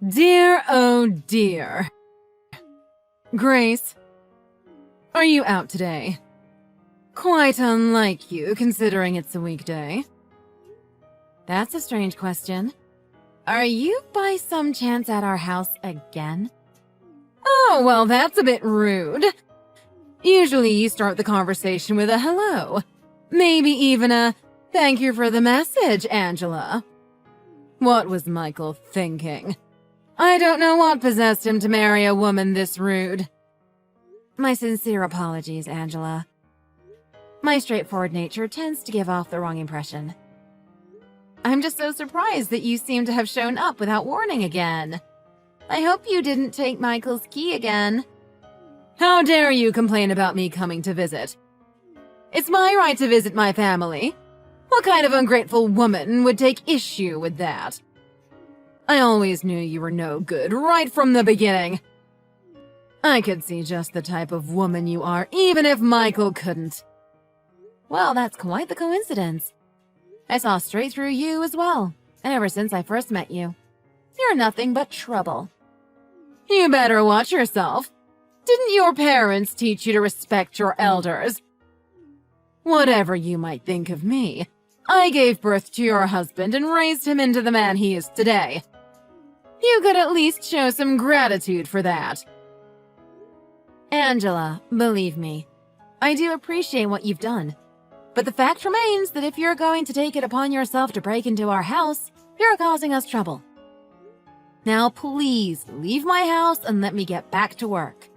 Dear, oh dear. Grace, are you out today? Quite unlike you, considering it's a weekday. That's a strange question. Are you by some chance at our house again? Oh, well, that's a bit rude. Usually you start the conversation with a hello. Maybe even a thank you for the message, Angela. What was Michael thinking? I don't know what possessed him to marry a woman this rude. My sincere apologies, Angela. My straightforward nature tends to give off the wrong impression. I'm just so surprised that you seem to have shown up without warning again. I hope you didn't take Michael's key again. How dare you complain about me coming to visit? It's my right to visit my family. What kind of ungrateful woman would take issue with that? I always knew you were no good right from the beginning. I could see just the type of woman you are, even if Michael couldn't. Well, that's quite the coincidence. I saw straight through you as well, ever since I first met you. You're nothing but trouble. You better watch yourself. Didn't your parents teach you to respect your elders? Whatever you might think of me, I gave birth to your husband and raised him into the man he is today. You could at least show some gratitude for that. Angela, believe me, I do appreciate what you've done. But the fact remains that if you're going to take it upon yourself to break into our house, you're causing us trouble. Now please, leave my house and let me get back to work.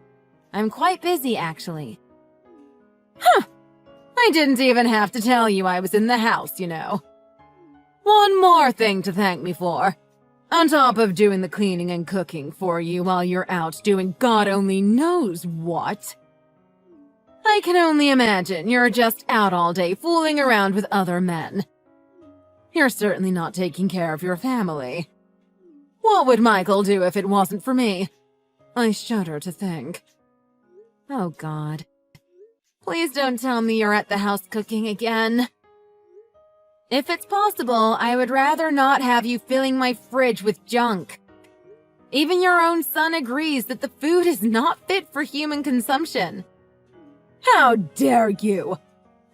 I'm quite busy, actually. Huh! I didn't even have to tell you I was in the house, you know. One more thing to thank me for. On top of doing the cleaning and cooking for you while you're out doing God only knows what. I can only imagine you're just out all day fooling around with other men. You're certainly not taking care of your family. What would Michael do if it wasn't for me? I shudder to think. Oh God. Please don't tell me you're at the house cooking again. If it's possible, I would rather not have you filling my fridge with junk. Even your own son agrees that the food is not fit for human consumption. How dare you!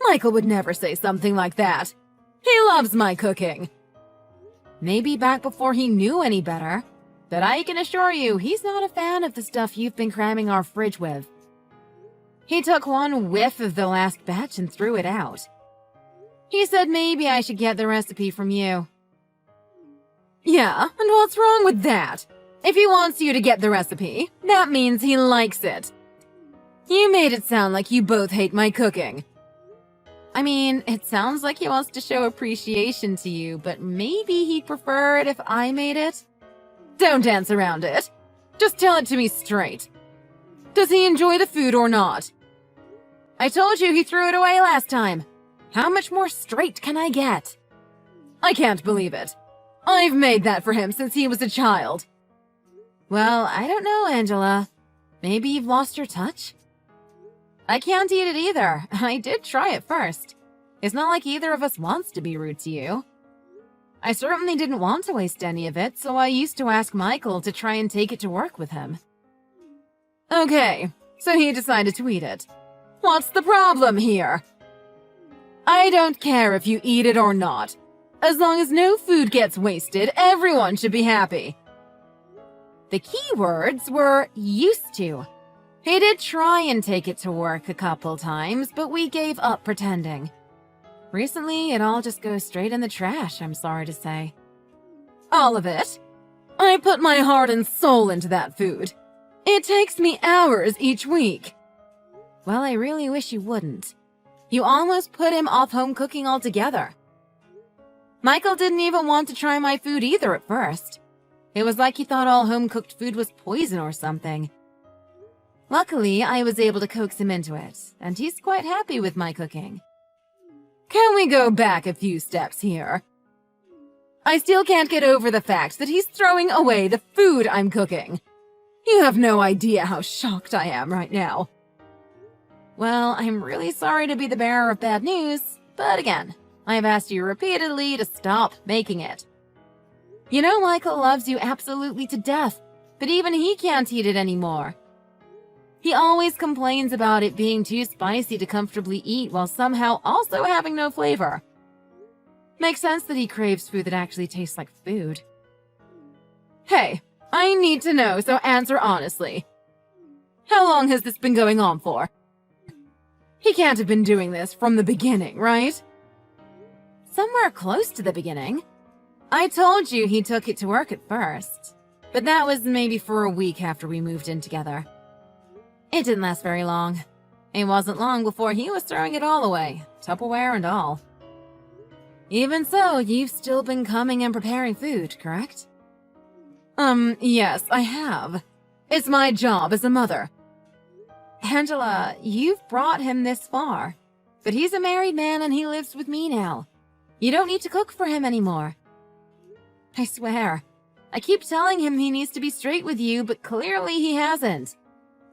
Michael would never say something like that. He loves my cooking. Maybe back before he knew any better, but I can assure you he's not a fan of the stuff you've been cramming our fridge with. He took one whiff of the last batch and threw it out. He said maybe I should get the recipe from you. Yeah, and what's wrong with that? If he wants you to get the recipe, that means he likes it. You made it sound like you both hate my cooking. I mean, it sounds like he wants to show appreciation to you, but maybe he'd prefer it if I made it? Don't dance around it. Just tell it to me straight. Does he enjoy the food or not? I told you he threw it away last time. How much more straight can I get? I can't believe it. I've made that for him since he was a child. Well, I don't know, Angela. Maybe you've lost your touch? I can't eat it either. I did try it first. It's not like either of us wants to be rude to you. I certainly didn't want to waste any of it, so I used to ask Michael to try and take it to work with him. Okay, so he decided to eat it. What's the problem here? I don't care if you eat it or not. As long as no food gets wasted, everyone should be happy. The key words were used to. He did try and take it to work a couple times, but we gave up pretending. Recently, it all just goes straight in the trash, I'm sorry to say. All of it? I put my heart and soul into that food. It takes me hours each week. Well, I really wish you wouldn't. You almost put him off home cooking altogether. Michael didn't even want to try my food either at first. It was like he thought all home-cooked food was poison or something. Luckily, I was able to coax him into it, and he's quite happy with my cooking. Can we go back a few steps here? I still can't get over the fact that he's throwing away the food I'm cooking. You have no idea how shocked I am right now. Well, I'm really sorry to be the bearer of bad news, but again, I've asked you repeatedly to stop making it. You know Michael loves you absolutely to death, but even he can't eat it anymore. He always complains about it being too spicy to comfortably eat while somehow also having no flavor. Makes sense that he craves food that actually tastes like food. Hey, I need to know, so answer honestly. How long has this been going on for? He can't have been doing this from the beginning, right? Somewhere close to the beginning. I told you he took it to work at first, but that was maybe for a week after we moved in together. It didn't last very long. It wasn't long before he was throwing it all away, Tupperware and all. Even so, you've still been coming and preparing food, correct? Yes, I have. It's my job as a mother. Angela, you've brought him this far, but he's a married man and he lives with me now. You don't need to cook for him anymore. I swear, I keep telling him he needs to be straight with you, but clearly he hasn't.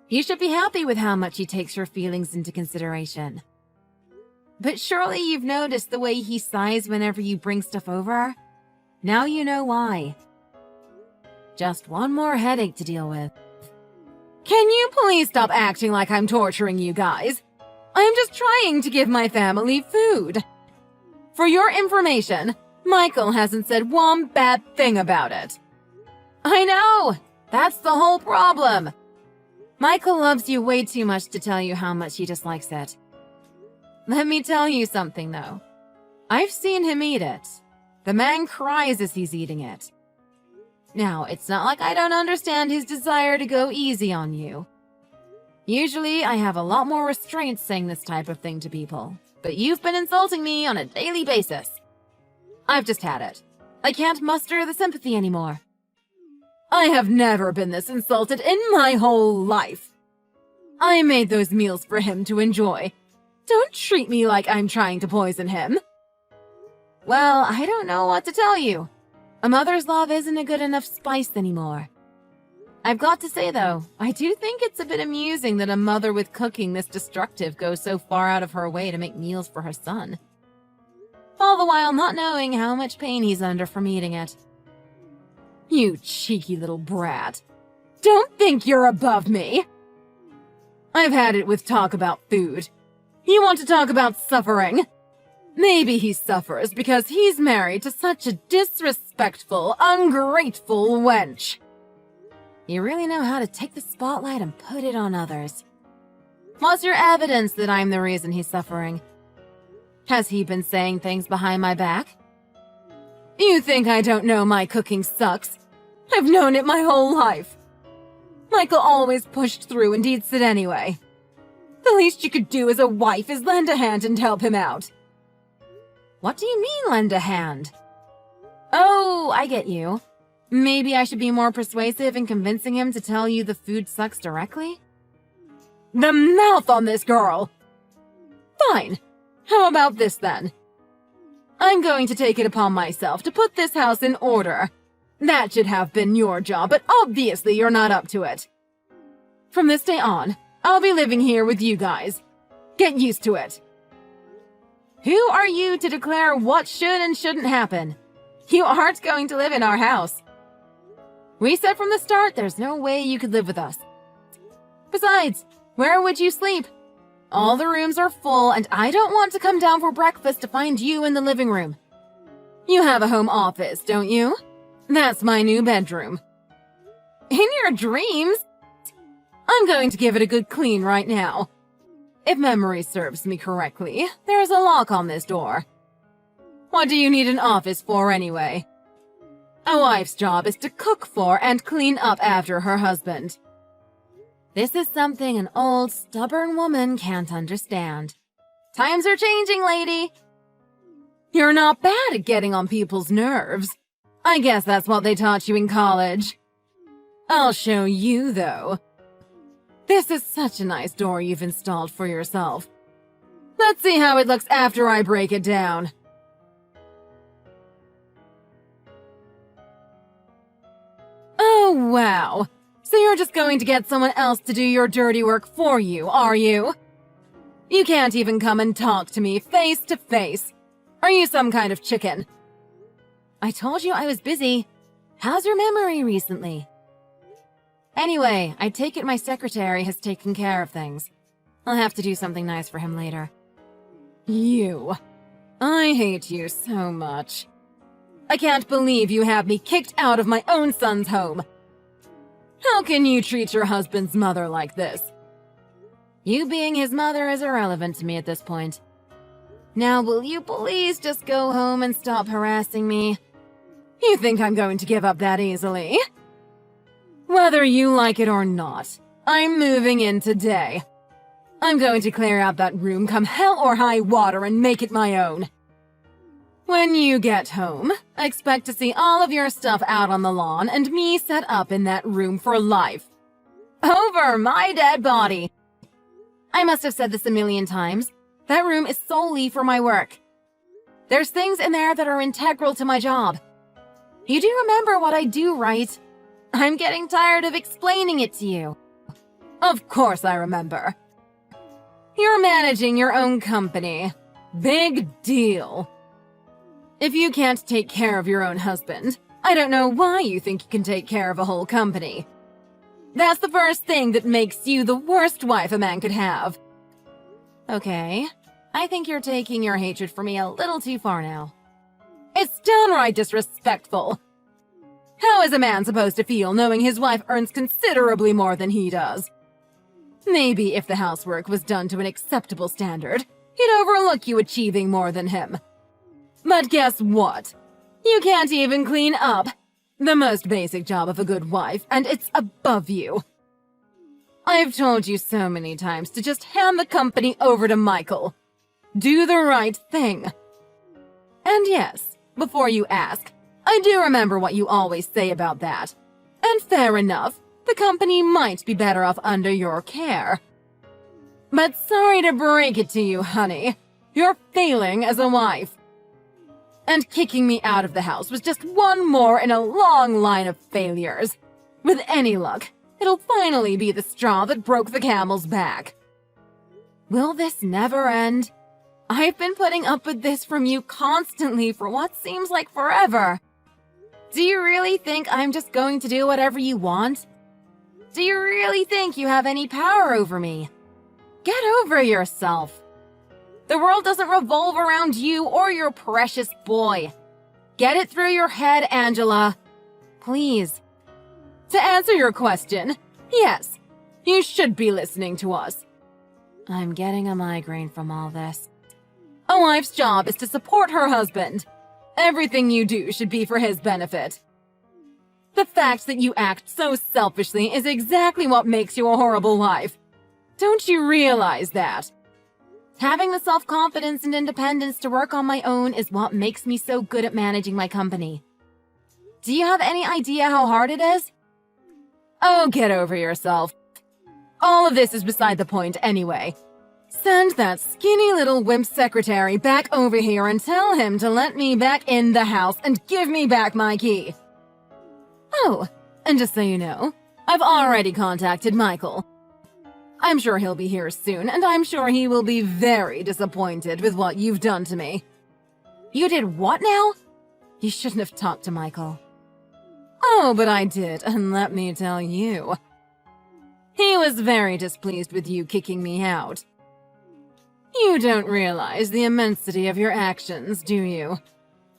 You should be happy with how much he takes your feelings into consideration. But surely you've noticed the way he sighs whenever you bring stuff over? Now you know why. Just one more headache to deal with. Can you please stop acting like I'm torturing you guys? I'm just trying to give my family food. For your information, Michael hasn't said one bad thing about it. I know! That's the whole problem. Michael loves you way too much to tell you how much he dislikes it. Let me tell you something, though. I've seen him eat it. The man cries as he's eating it. Now, it's not like I don't understand his desire to go easy on you. Usually, I have a lot more restraint saying this type of thing to people, but you've been insulting me on a daily basis. I've just had it. I can't muster the sympathy anymore. I have never been this insulted in my whole life. I made those meals for him to enjoy. Don't treat me like I'm trying to poison him. Well, I don't know what to tell you. A mother's love isn't a good enough spice anymore. I've got to say, though, I do think it's a bit amusing that a mother with cooking this destructive goes so far out of her way to make meals for her son. All the while not knowing how much pain he's under from eating it. You cheeky little brat. Don't think you're above me. I've had it with talk about food. You want to talk about suffering? Maybe he suffers because he's married to such a disrespectful, ungrateful wench. You really know how to take the spotlight and put it on others. What's your evidence that I'm the reason he's suffering? Has he been saying things behind my back? You think I don't know my cooking sucks? I've known it my whole life. Michael always pushed through and eats it anyway. The least you could do as a wife is lend a hand and help him out. What do you mean, lend a hand? Oh, I get you. Maybe I should be more persuasive in convincing him to tell you the food sucks directly? The mouth on this girl! Fine. How about this then? I'm going to take it upon myself to put this house in order. That should have been your job, but obviously you're not up to it. From this day on, I'll be living here with you guys. Get used to it. Who are you to declare what should and shouldn't happen? You aren't going to live in our house. We said from the start there's no way you could live with us. Besides, where would you sleep? All the rooms are full, and I don't want to come down for breakfast to find you in the living room. You have a home office, don't you? That's my new bedroom. In your dreams? I'm going to give it a good clean right now. If memory serves me correctly, there's a lock on this door. What do you need an office for anyway? A wife's job is to cook for and clean up after her husband. This is something an old, stubborn woman can't understand. Times are changing, lady. You're not bad at getting on people's nerves. I guess that's what they taught you in college. I'll show you, though. This is such a nice door you've installed for yourself. Let's see how it looks after I break it down. Oh, wow. So you're just going to get someone else to do your dirty work for you, are you? You can't even come and talk to me face to face. Are you some kind of chicken? I told you I was busy. How's your memory recently? Anyway, I take it my secretary has taken care of things. I'll have to do something nice for him later. You. I hate you so much. I can't believe you have me kicked out of my own son's home. How can you treat your husband's mother like this? You being his mother is irrelevant to me at this point. Now will you please just go home and stop harassing me? You think I'm going to give up that easily? Whether you like it or not, I'm moving in today. I'm going to clear out that room come hell or high water and make it my own. When you get home, expect to see all of your stuff out on the lawn and me set up in that room for life. Over my dead body. I must have said this a million times. That room is solely for my work. There's things in there that are integral to my job. You do remember what I do, right? I'm getting tired of explaining it to you. Of course I remember. You're managing your own company. Big deal. If you can't take care of your own husband, I don't know why you think you can take care of a whole company. That's the first thing that makes you the worst wife a man could have. Okay, I think you're taking your hatred for me a little too far now. It's downright disrespectful. How is a man supposed to feel knowing his wife earns considerably more than he does? Maybe if the housework was done to an acceptable standard, he'd overlook you achieving more than him. But guess what? You can't even clean up. The most basic job of a good wife, and it's above you. I've told you so many times to just hand the company over to Michael. Do the right thing. And yes, before you ask, I do remember what you always say about that. And fair enough, the company might be better off under your care. But sorry to break it to you, honey. You're failing as a wife. And kicking me out of the house was just one more in a long line of failures. With any luck, it'll finally be the straw that broke the camel's back. Will this never end? I've been putting up with this from you constantly for what seems like forever. Do you really think I'm just going to do whatever you want? Do you really think you have any power over me? Get over yourself. The world doesn't revolve around you or your precious boy. Get it through your head, Angela. Please. To answer your question, yes, you should be listening to us. I'm getting a migraine from all this. A wife's job is to support her husband. Everything you do should be for his benefit. The fact that you act so selfishly is exactly what makes you a horrible wife. Don't you realize that? Having the self-confidence and independence to work on my own is what makes me so good at managing my company. Do you have any idea how hard it is? Oh, get over yourself. All of this is beside the point anyway. Send that skinny little wimp secretary back over here and tell him to let me back in the house and give me back my key. Oh, and just so you know, I've already contacted Michael. I'm sure he'll be here soon, and I'm sure he will be very disappointed with what you've done to me. You did what now? You shouldn't have talked to Michael. Oh, but I did, and let me tell you. He was very displeased with you kicking me out. You don't realize the immensity of your actions, do you?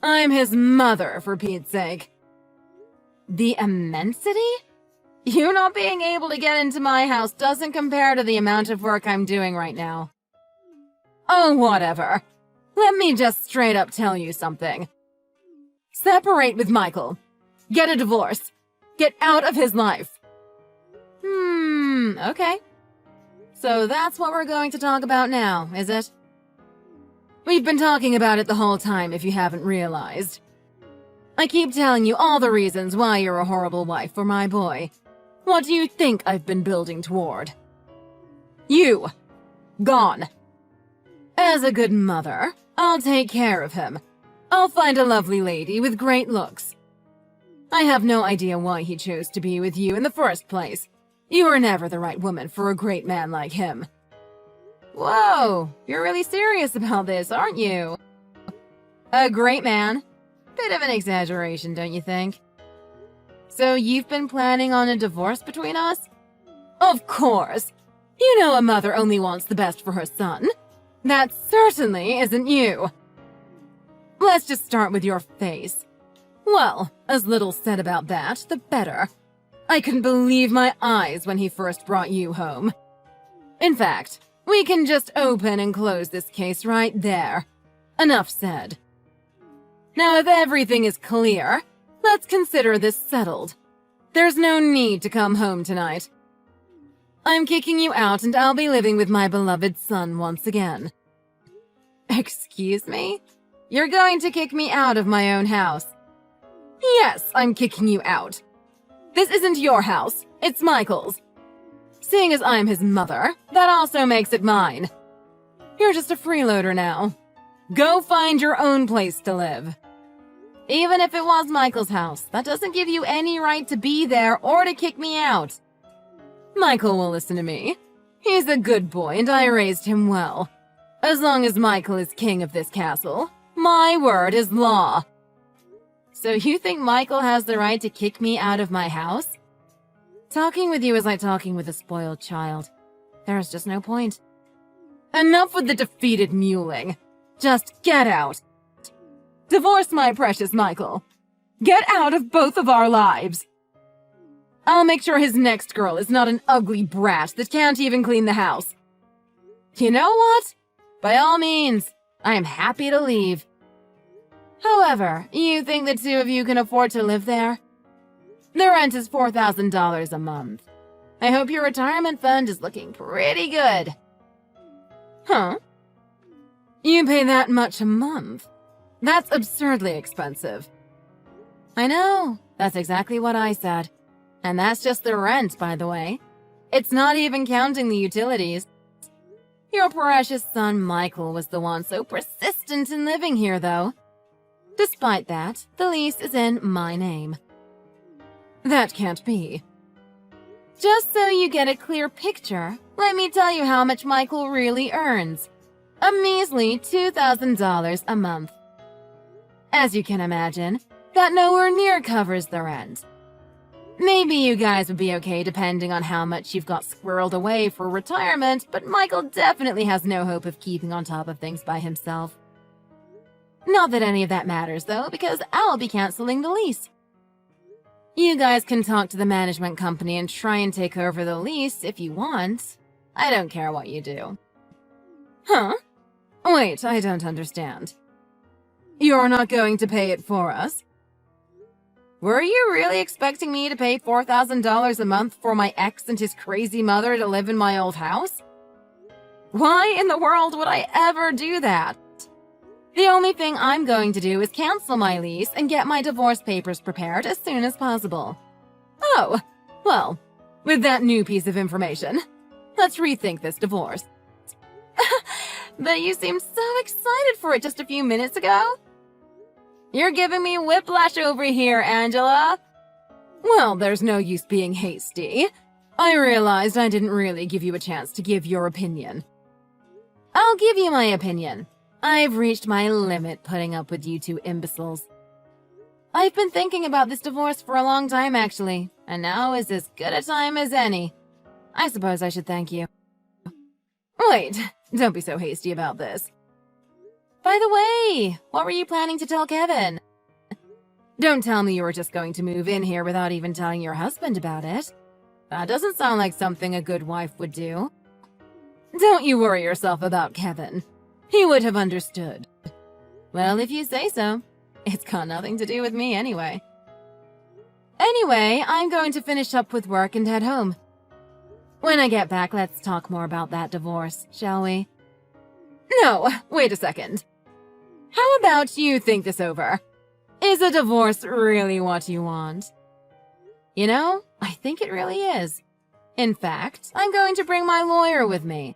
I'm his mother, for Pete's sake. The immensity? You not being able to get into my house doesn't compare to the amount of work I'm doing right now. Oh, whatever. Let me just straight up tell you something. Separate with Michael. Get a divorce. Get out of his life. Okay. So that's what we're going to talk about now, is it? We've been talking about it the whole time, if you haven't realized. I keep telling you all the reasons why you're a horrible wife for my boy. What do you think I've been building toward? You. Gone. As a good mother, I'll take care of him. I'll find a lovely lady with great looks. I have no idea why he chose to be with you in the first place. You were never the right woman for a great man like him. Whoa, you're really serious about this, aren't you? A great man? Bit of an exaggeration, don't you think? So you've been planning on a divorce between us? Of course. You know a mother only wants the best for her son. That certainly isn't you. Let's just start with your face. Well, as little said about that, the better. I couldn't believe my eyes when he first brought you home. In fact, we can just open and close this case right there. Enough said. Now, if everything is clear, let's consider this settled. There's no need to come home tonight. I'm kicking you out and I'll be living with my beloved son once again. Excuse me? You're going to kick me out of my own house? Yes, I'm kicking you out. This isn't your house, it's Michael's. Seeing as I'm his mother, that also makes it mine. You're just a freeloader now. Go find your own place to live. Even if it was Michael's house, that doesn't give you any right to be there or to kick me out. Michael will listen to me. He's a good boy and I raised him well. As long as Michael is king of this castle, my word is law. So you think Michael has the right to kick me out of my house? Talking with you is like talking with a spoiled child. There's just no point. Enough with the defeated mewling. Just get out. Divorce my precious Michael. Get out of both of our lives. I'll make sure his next girl is not an ugly brat that can't even clean the house. You know what? By all means, I am happy to leave. However, you think the two of you can afford to live there? The rent is $4,000 a month. I hope your retirement fund is looking pretty good. Huh? You pay that much a month? That's absurdly expensive. I know, that's exactly what I said. And that's just the rent, by the way. It's not even counting the utilities. Your precious son Michael was the one so persistent in living here, though. Despite that, the lease is in my name. That can't be. Just so you get a clear picture, let me tell you how much Michael really earns. A measly $2,000 a month. As you can imagine, that nowhere near covers the rent. Maybe you guys would be okay depending on how much you've got squirreled away for retirement, but Michael definitely has no hope of keeping on top of things by himself. Not that any of that matters, though, because I'll be canceling the lease. You guys can talk to the management company and try and take over the lease if you want. I don't care what you do. Huh? Wait, I don't understand. You're not going to pay it for us? Were you really expecting me to pay $4,000 a month for my ex and his crazy mother to live in my old house? Why in the world would I ever do that? The only thing I'm going to do is cancel my lease and get my divorce papers prepared as soon as possible. Oh, well, with that new piece of information, let's rethink this divorce. But you seemed so excited for it just a few minutes ago. You're giving me whiplash over here, Angela. Well, there's no use being hasty. I realized I didn't really give you a chance to give your opinion. I'll give you my opinion. I've reached my limit putting up with you two imbeciles. I've been thinking about this divorce for a long time, actually, and now is as good a time as any. I suppose I should thank you. Wait, don't be so hasty about this. By the way, what were you planning to tell Kevin? Don't tell me you were just going to move in here without even telling your husband about it. That doesn't sound like something a good wife would do. Don't you worry yourself about Kevin. He would have understood. Well, if you say so. It's got nothing to do with me anyway. Anyway, I'm going to finish up with work and head home. When I get back, let's talk more about that divorce, shall we? No, wait a second. How about you think this over? Is a divorce really what you want? You know, I think it really is. In fact, I'm going to bring my lawyer with me.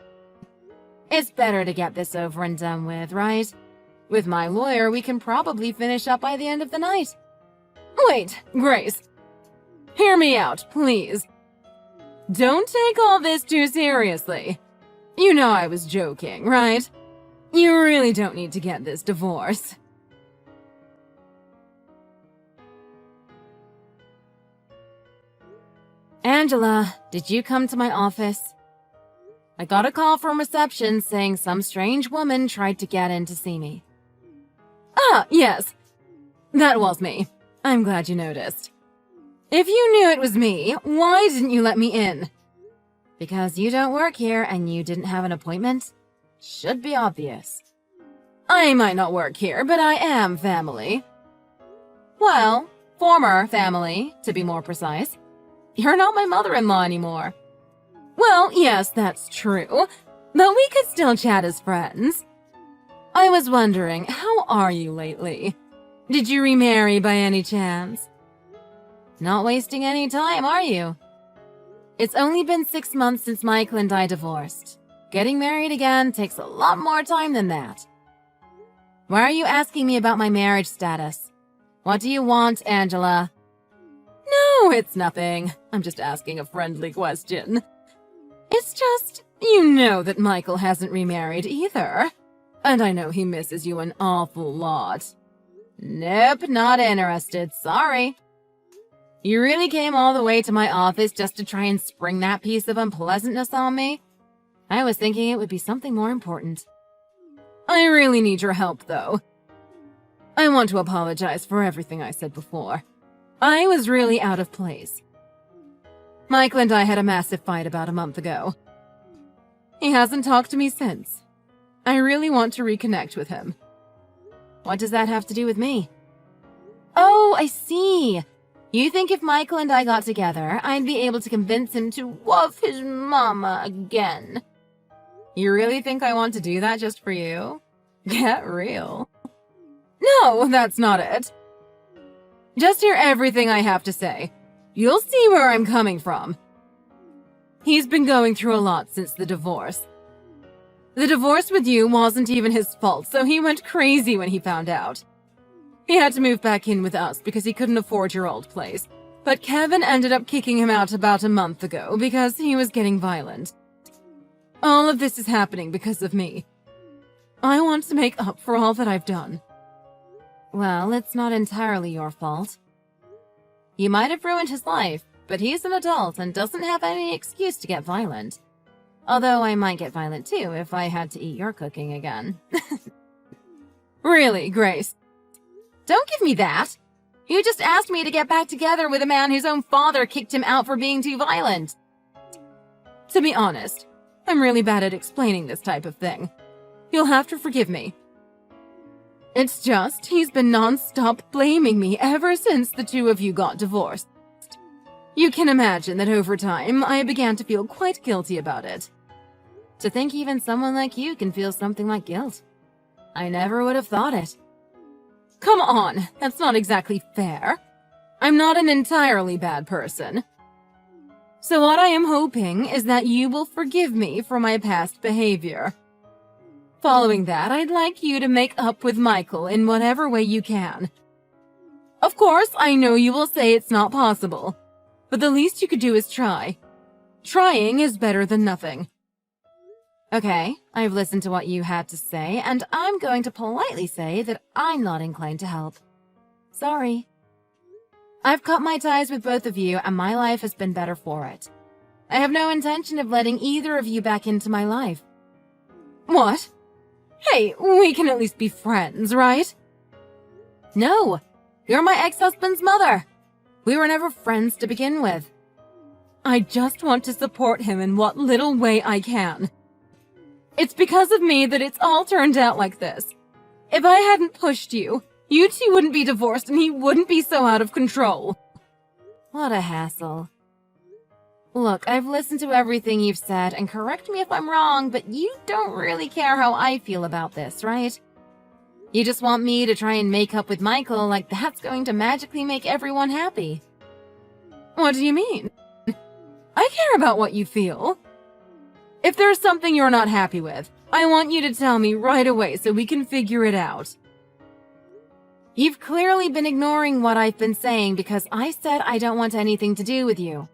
It's better to get this over and done with, right? With my lawyer, we can probably finish up by the end of the night. Wait, Grace. Hear me out, please. Don't take all this too seriously. You know I was joking, right? You really don't need to get this divorce. Angela, did you come to my office? I got a call from reception saying some strange woman tried to get in to see me. Ah, yes. That was me. I'm glad you noticed. If you knew it was me, why didn't you let me in? Because you don't work here and you didn't have an appointment? Should be obvious. I might not work here, but I am family. Well, former family, to be more precise. You're not my mother-in-law anymore. Well, yes, that's true, but we could still chat as friends. I was wondering, how are you lately? Did you remarry by any chance? Not wasting any time, are you? It's only been 6 months since Michael and I divorced. Getting married again takes a lot more time than that. Why are you asking me about my marriage status? What do you want, Angela? No, it's nothing. I'm just asking a friendly question. It's just, you know that Michael hasn't remarried either. And I know he misses you an awful lot. Nope, not interested, sorry. You really came all the way to my office just to try and spring that piece of unpleasantness on me? I was thinking it would be something more important. I really need your help, though. I want to apologize for everything I said before. I was really out of place. Michael and I had a massive fight about a month ago. He hasn't talked to me since. I really want to reconnect with him. What does that have to do with me? Oh, I see. You think if Michael and I got together, I'd be able to convince him to love his mama again. You really think I want to do that just for you? Get real. No, that's not it. Just hear everything I have to say. You'll see where I'm coming from. He's been going through a lot since the divorce. The divorce with you wasn't even his fault, so he went crazy when he found out. He had to move back in with us because he couldn't afford your old place. But Kevin ended up kicking him out about a month ago because he was getting violent. All of this is happening because of me. I want to make up for all that I've done. Well, it's not entirely your fault. You might have ruined his life, but he's an adult and doesn't have any excuse to get violent. Although I might get violent too if I had to eat your cooking again. Really, Grace? Don't give me that! You just asked me to get back together with a man whose own father kicked him out for being too violent. To be honest, I'm really bad at explaining this type of thing. You'll have to forgive me. It's just, he's been non-stop blaming me ever since the two of you got divorced. You can imagine that over time, I began to feel quite guilty about it. To think even someone like you can feel something like guilt. I never would have thought it. Come on, that's not exactly fair. I'm not an entirely bad person. So what I am hoping is that you will forgive me for my past behavior. Following that, I'd like you to make up with Michael in whatever way you can. Of course, I know you will say it's not possible, but the least you could do is try. Trying is better than nothing. Okay, I've listened to what you had to say, and I'm going to politely say that I'm not inclined to help. Sorry. I've cut my ties with both of you, and my life has been better for it. I have no intention of letting either of you back into my life. What? Hey, we can at least be friends, right? No, you're my ex-husband's mother. We were never friends to begin with. I just want to support him in what little way I can. It's because of me that it's all turned out like this. If I hadn't pushed you, you two wouldn't be divorced and he wouldn't be so out of control. What a hassle. Look, I've listened to everything you've said, and correct me if I'm wrong, but you don't really care how I feel about this, right? You just want me to try and make up with Michael like that's going to magically make everyone happy. What do you mean? I care about what you feel. If there's something you're not happy with, I want you to tell me right away so we can figure it out. You've clearly been ignoring what I've been saying because I said I don't want anything to do with you.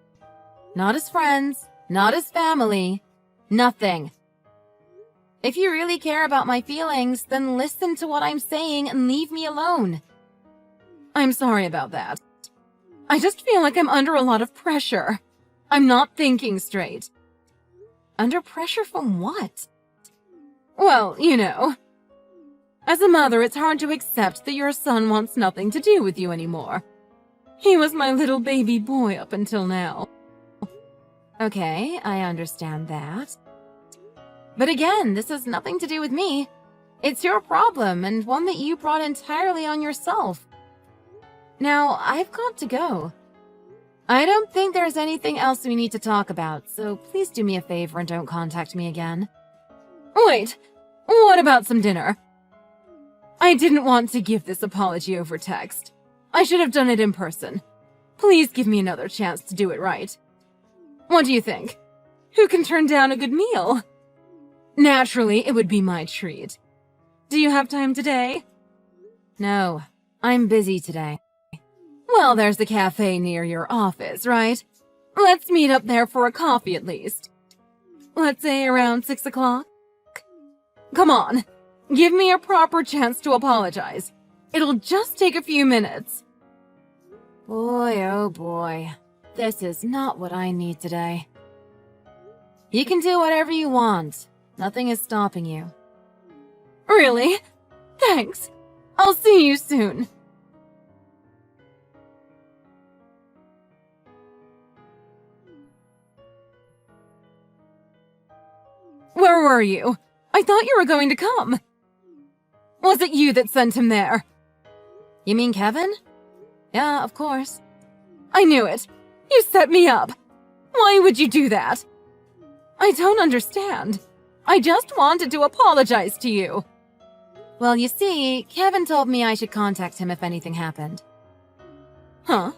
Not as friends, not as family, nothing. If you really care about my feelings, then listen to what I'm saying and leave me alone. I'm sorry about that. I just feel like I'm under a lot of pressure. I'm not thinking straight. Under pressure from what? Well, you know. As a mother, it's hard to accept that your son wants nothing to do with you anymore. He was my little baby boy up until now. Okay, I understand that. But again, this has nothing to do with me. It's your problem, and one that you brought entirely on yourself. Now, I've got to go. I don't think there's anything else we need to talk about, so please do me a favor and don't contact me again. Wait, what about some dinner? I didn't want to give this apology over text. I should have done it in person. Please give me another chance to do it right. What do you think? Who can turn down a good meal? Naturally, it would be my treat. Do you have time today? No, I'm busy today. Well, there's the cafe near your office, right? Let's meet up there for a coffee at least. Let's say around 6 o'clock. Come on, give me a proper chance to apologize. It'll just take a few minutes. Boy, oh boy, this is not what I need today. You can do whatever you want. Nothing is stopping you. Really? Thanks. I'll see you soon. Where were you? I thought you were going to come. Was it you that sent him there? You mean Kevin? Yeah, of course. I knew it. You set me up. Why would you do that? I don't understand. I just wanted to apologize to you. Well, you see, Kevin told me I should contact him if anything happened. Huh?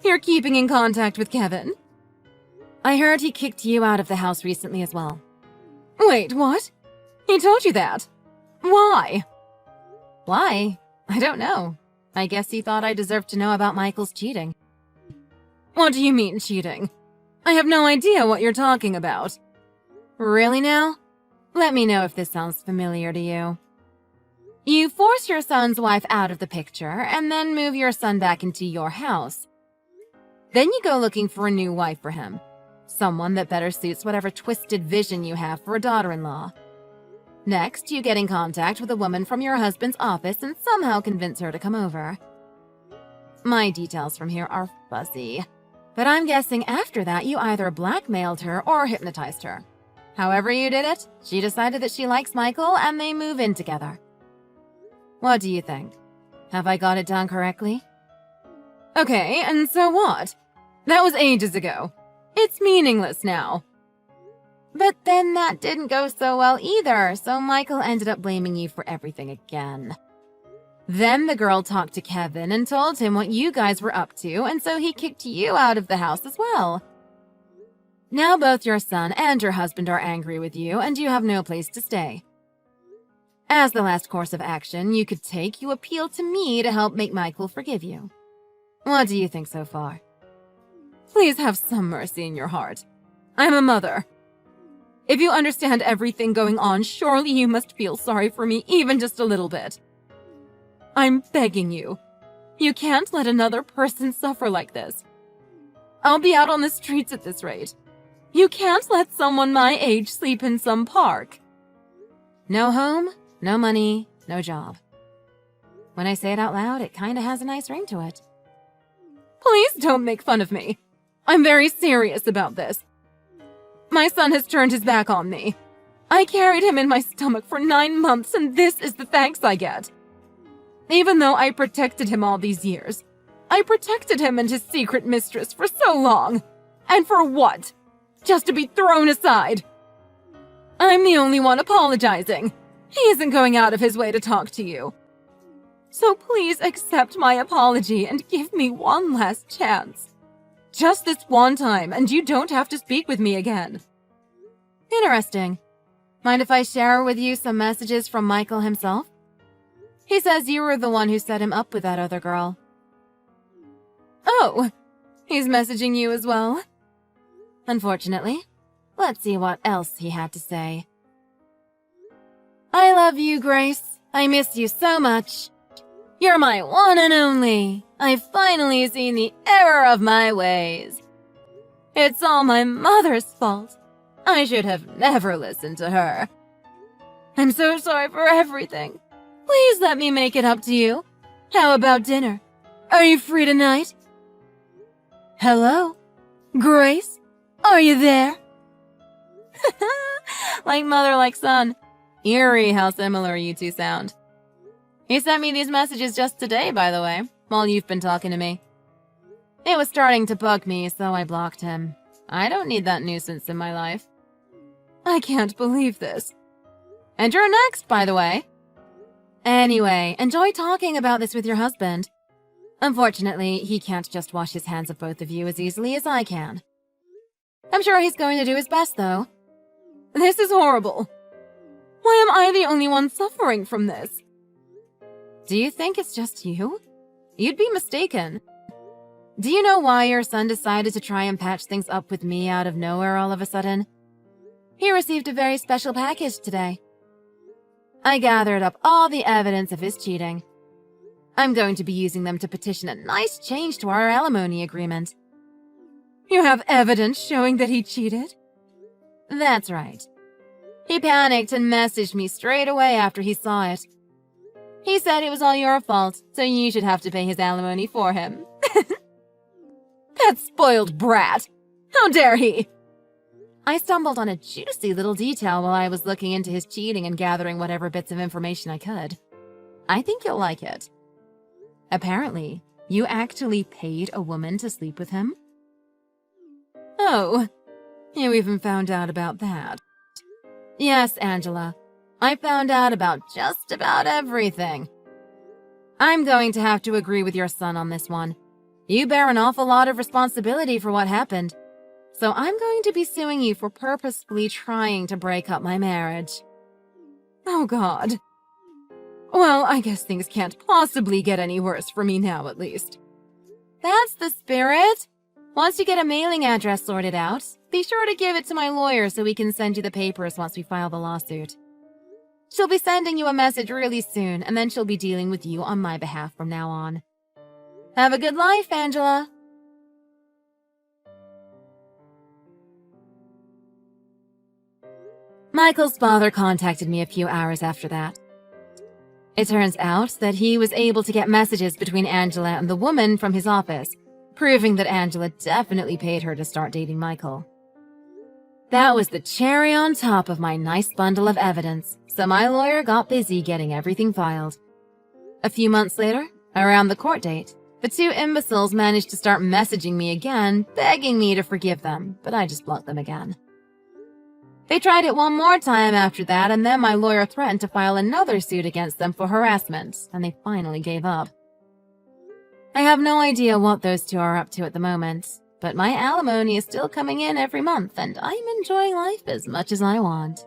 You're keeping in contact with Kevin? I heard he kicked you out of the house recently as well. Wait, what? He told you that? Why? Why? I don't know. I guess he thought I deserved to know about Michael's cheating. What do you mean, cheating? I have no idea what you're talking about. Really now? Let me know if this sounds familiar to you. You force your son's wife out of the picture and then move your son back into your house. Then you go looking for a new wife for him. Someone that better suits whatever twisted vision you have for a daughter-in-law. Next, you get in contact with a woman from your husband's office and somehow convince her to come over. My details from here are fuzzy, but I'm guessing after that you either blackmailed her or hypnotized her. However you did it, she decided that she likes Michael and they move in together. What do you think? Have I got it done correctly? Okay, and so what? That was ages ago. It's meaningless now. But then that didn't go so well either, so Michael ended up blaming you for everything again. Then the girl talked to Kevin and told him what you guys were up to, and so he kicked you out of the house as well. Now both your son and your husband are angry with you, and you have no place to stay. As the last course of action you could take, you appeal to me to help make Michael forgive you. What do you think so far? Please have some mercy in your heart. I'm a mother. If you understand everything going on, surely you must feel sorry for me even just a little bit. I'm begging you. You can't let another person suffer like this. I'll be out on the streets at this rate. You can't let someone my age sleep in some park. No home, no money, no job. When I say it out loud, it kinda has a nice ring to it. Please don't make fun of me. I'm very serious about this. My son has turned his back on me. I carried him in my stomach for 9 months, and this is the thanks I get. Even though I protected him all these years, I protected him and his secret mistress for so long. And for what? Just to be thrown aside. I'm the only one apologizing. He isn't going out of his way to talk to you. So please accept my apology and give me one last chance. Just this one time, and you don't have to speak with me again. Interesting. Mind if I share with you some messages from Michael himself? He says you were the one who set him up with that other girl. Oh, he's messaging you as well? Unfortunately. Let's see what else he had to say. I love you, Grace. I miss you so much. You're my one and only. I've finally seen the error of my ways. It's all my mother's fault. I should have never listened to her. I'm so sorry for everything. Please let me make it up to you. How about dinner? Are you free tonight? Hello? Grace? Are you there? Like mother, like son. Eerie how similar you two sound. He sent me these messages just today, by the way, while you've been talking to me. It was starting to bug me, so I blocked him. I don't need that nuisance in my life. I can't believe this. And you're next, by the way. Anyway, enjoy talking about this with your husband. Unfortunately, he can't just wash his hands of both of you as easily as I can. I'm sure he's going to do his best, though. This is horrible. Why am I the only one suffering from this? Do you think it's just you? You'd be mistaken. Do you know why your son decided to try and patch things up with me out of nowhere all of a sudden? He received a very special package today. I gathered up all the evidence of his cheating. I'm going to be using them to petition a nice change to our alimony agreement. You have evidence showing that he cheated? That's right. He panicked and messaged me straight away after he saw it. He said it was all your fault, so you should have to pay his alimony for him. That spoiled brat! How dare he! I stumbled on a juicy little detail while I was looking into his cheating and gathering whatever bits of information I could. I think you'll like it. Apparently, you actually paid a woman to sleep with him? Oh, you even found out about that. Yes, Angela. I found out about just about everything. I'm going to have to agree with your son on this one. You bear an awful lot of responsibility for what happened. So I'm going to be suing you for purposefully trying to break up my marriage. Oh, God. Well, I guess things can't possibly get any worse for me now, at least. That's the spirit. Once you get a mailing address sorted out, be sure to give it to my lawyer so we can send you the papers once we file the lawsuit. She'll be sending you a message really soon, and then she'll be dealing with you on my behalf from now on. Have a good life, Angela. Michael's father contacted me a few hours after that. It turns out that he was able to get messages between Angela and the woman from his office, proving that Angela definitely paid her to start dating Michael. That was the cherry on top of my nice bundle of evidence, so my lawyer got busy getting everything filed. A few months later, around the court date, the two imbeciles managed to start messaging me again, begging me to forgive them, but I just blocked them again. They tried it one more time after that, and then my lawyer threatened to file another suit against them for harassment, and they finally gave up. I have no idea what those two are up to at the moment, but my alimony is still coming in every month, and I'm enjoying life as much as I want.